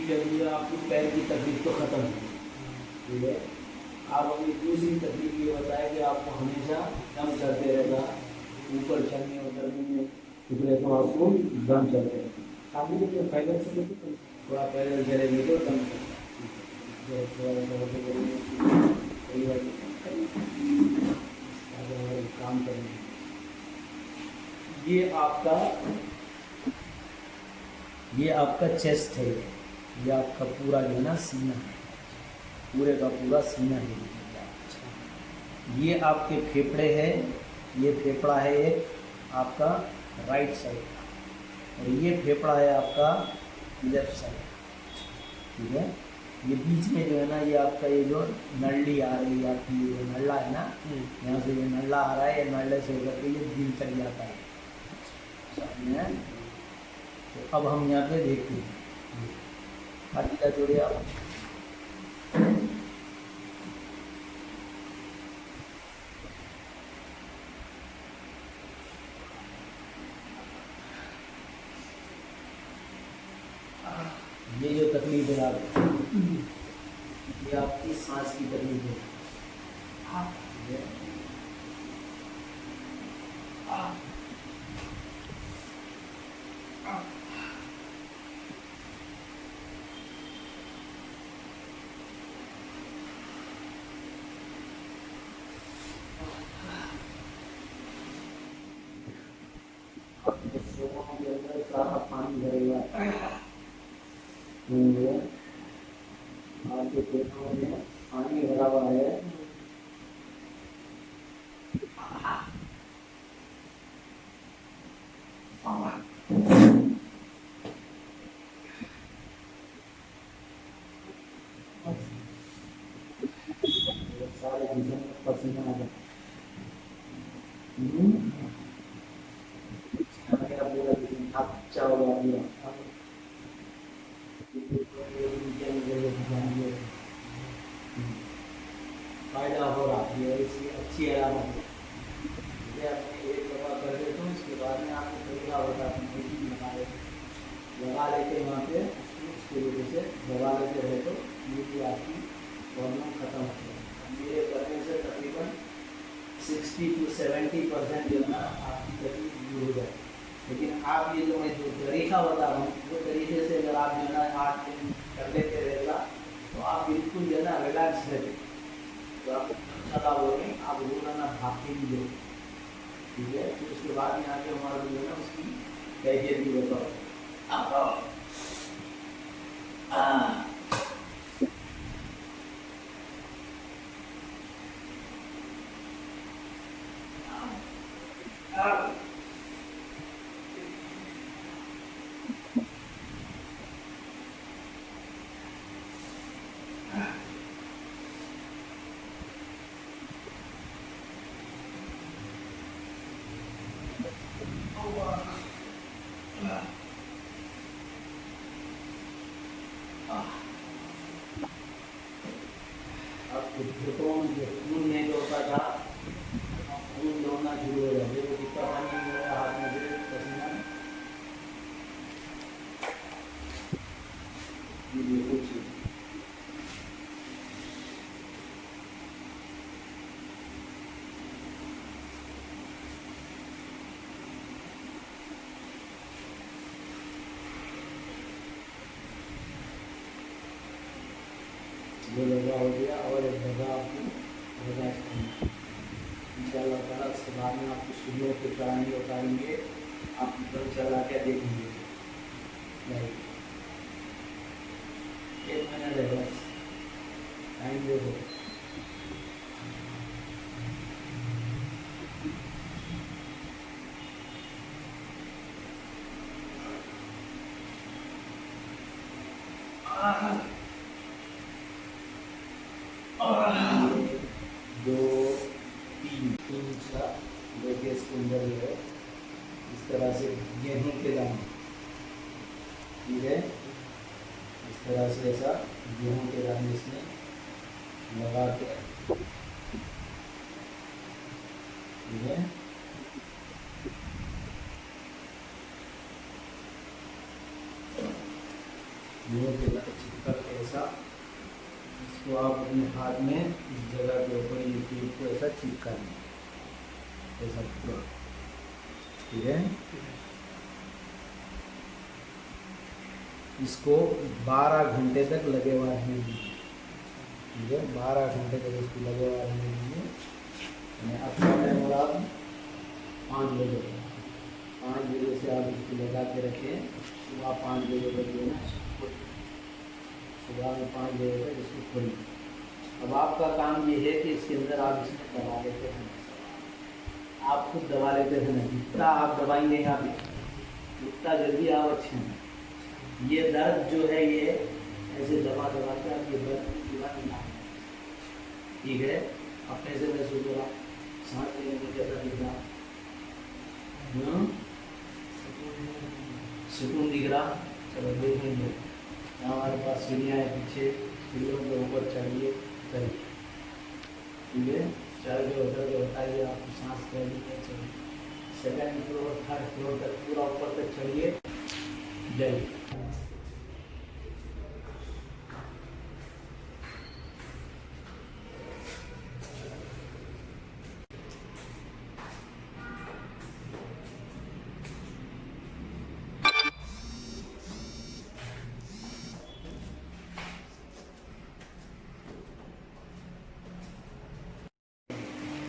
चलिए आपकी पैर की तकलीफ तो खत्म हो गई, ठीक है। आप अपनी दूसरी तकलीफ ये बताए कि आपको हमेशा दम चलते रहेगा, ऊपर चढ़ने उतरने में इसलिए तो आपको दम चल रहेगा। आप ये पैदल चले तो थोड़ा पैदल चलेंगे तो दम काम करेंगे। ये आपका चेस्ट है, ये आपका पूरा जो है ना सीना है, पूरे का पूरा सीना है। ये आपके फेफड़े हैं, ये फेफड़ा है एक आपका राइट साइड का, और ये फेफड़ा है आपका लेफ्ट साइड, ठीक है। ये बीच में जो है ना, ये आपका ये जो नली आ रही है आपकी, ये जो नल्ला है ना, यहाँ से ये नल्ला आ रहा है, ये नल्ले से होकर के ये दिल तक जाता है। तो अब हम यहाँ पे देखते हैं, हाथी जोड़े आप ये जो तकलीफ है आप, ये आपकी सांस की तकलीफ है। सारा पानी भरेगा, आपके पेटों में पानी भरा हुआ है। सारे जिसम में पसीना आ जाता फायदा हो रहा है, इसकी अच्छी अलामत है। आपने एक दफा कर दे तो इसके बाद में आपको तरीका होता है, लगा लेते वहाँ पे, उसकी वजह से लगा लेते रहे तो ये भी आपकी प्रॉब्लम खत्म हो जाएगी। मेरे करने से तकरीबन 60 to 70% जो है ना आपकी तकलीफ दूर हो जाएगी। लेकिन आप ये जो मैं जो तरीका बता रहा हूँ, वो तरीके से अगर आप जो है ना 8 दिन कर लेते रहेगा तो आप बिल्कुल जो है ना रिलैक्स रहते, तो आप ज़्यादा हो गए, आप रोजाना भागते भी हो, ठीक है। फिर उसके बाद में आके हमारा जो है ना उसकी कैफियत भी बताओ। आपके घुटनों में जो खून नहीं दौड़ता था, खून दौड़ना शुरू हो जाए, वो दिक्कत नहीं हो रहा, हाथ में गिरे पसीना ये कुछ जो लगा हो गया, और एक जगह आपकी इंशाल्लाह ताला इसके बाद में आपको स्टूडियो पे कराएंगे उतारेंगे, आप कल चला के देखेंगे। एक महीना रहेगा, टाइम दे दो। दो तीन का देखिए इसके अंदर जो है इस तरह से गेहूं के दाने, ठीक है, इस तरह से ऐसा गेहूं के दाने इसमें लगा के, ठीक है। मुंह पे चिपका के ऐसा इसको आप अपने हाथ में इस जगह के ऊपर ये टेप को ऐसा चिपका लें, ऐसा पूरा, ठीक है। इसको 12 घंटे तक लगे हुआ रहने दीजिए, ठीक है। 12 घंटे तक इसको लगे हुआ रहने दीजिए। अपना टाइम और आप 5 बजे, 5 बजे से आप इसको लगा के रखें। सुबह 5 बजे तक जो है ना, सुबह में 5 बजे तक इसको खोलिए। अब आपका काम ये है कि इसके अंदर आप इसमें दबा लेते हैं, आप खुद दबा लेते हैं। जितना आप दबाएंगे यहाँ पे उतना जल्दी आप अच्छे हैं। ये दर्द जो है ये ऐसे दबा दबा के आप ये दर्द पूरा नहीं, ठीक है। अब कैसे महसूस हो रहा, सांस लेने में कैसा दिख रहा, सुकून दिख रहा। चलो देखेंगे, हमारे पास सीढ़ियाँ है पीछे, सीढ़ियों के ऊपर चढ़िए, चलिए, ठीक है। चढ़ के उतर के बताइए आपको सांस कैसी है। चलिए सेकेंड फ्लोर, थर्ड फ्लोर तक पूरा ऊपर तक चढ़िए, जाइए।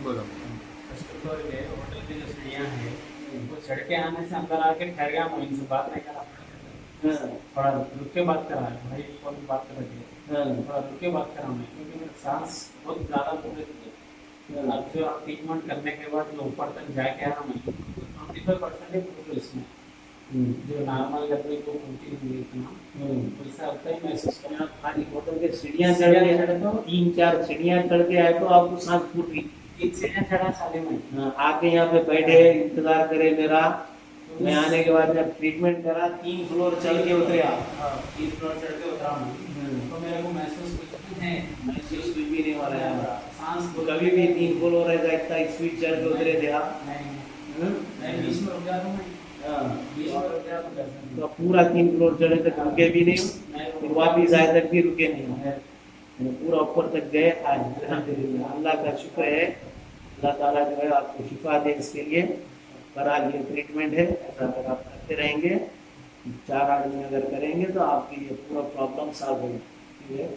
बोलो। फर्स्ट फ्लोर पे होटल की जो सीढ़ियाँ हैं उनको चढ़ के आने से अंदर आके ठहर गया, मैं इनसे बात नहीं करा, थोड़ा रुक के बात करा है भाई, कौन बात कर रही है, थोड़ा रुक के बात करा मैं, क्योंकि मेरा सांस बहुत ज़्यादा फूल रही है। अब जो आप ट्रीटमेंट करने के बाद जो ऊपर तक जाके आया मैं 25% ही फूल इसमें, जो नॉर्मल गर्मी को फूलती हुई इतना वैसा होता ही महसूस करना। खाली होटल के सीढ़ियाँ चढ़ के तो 3-4 सीढ़ियाँ चढ़ के आए तो आपको सांस फूट गई। 3 सीढ़ियाँ चढ़ा साले में, आके यहाँ पे बैठे इंतजार करे मेरा, मैं आने के बाद जब ट्रीटमेंट करा 3 फ्लोर चढ़ के उतरे आप। 3 फ्लोर चढ़ के उतरा मैं, तो मेरे को महसूस कुछ नहीं है, महसूस कुछ भी नहीं हो रहा है। सांस तो कभी भी 3 फ्लोर रहेगा इतना स्पीड चढ़ के उतरे थे आप? नहीं, बीच में रुक गया था मैं, बीच में रुक गया था। तो पूरा 3 फ्लोर चढ़े तक रुके भी नहीं, फिर वापिस आए तक भी रुके नहीं, पूरा ऊपर तक गए। आज अल्हम्दुलिल्लाह, अल्लाह का शुक्र है, अल्लाह ताला जो है आपको शिफा दे इसके लिए। पर आज ये ट्रीटमेंट है, ऐसा अगर आप करते रहेंगे, 4 आदमी अगर करेंगे तो आपकी ये पूरा प्रॉब्लम सॉल्व होगी, ठीक है।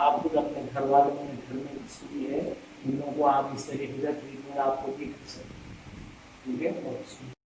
आप खुद अपने घर वालों में, घर में जिसकी है उन लोगों को आप इस तरीके से ट्रीटमेंट आपको भी कर सकते, ठीक है।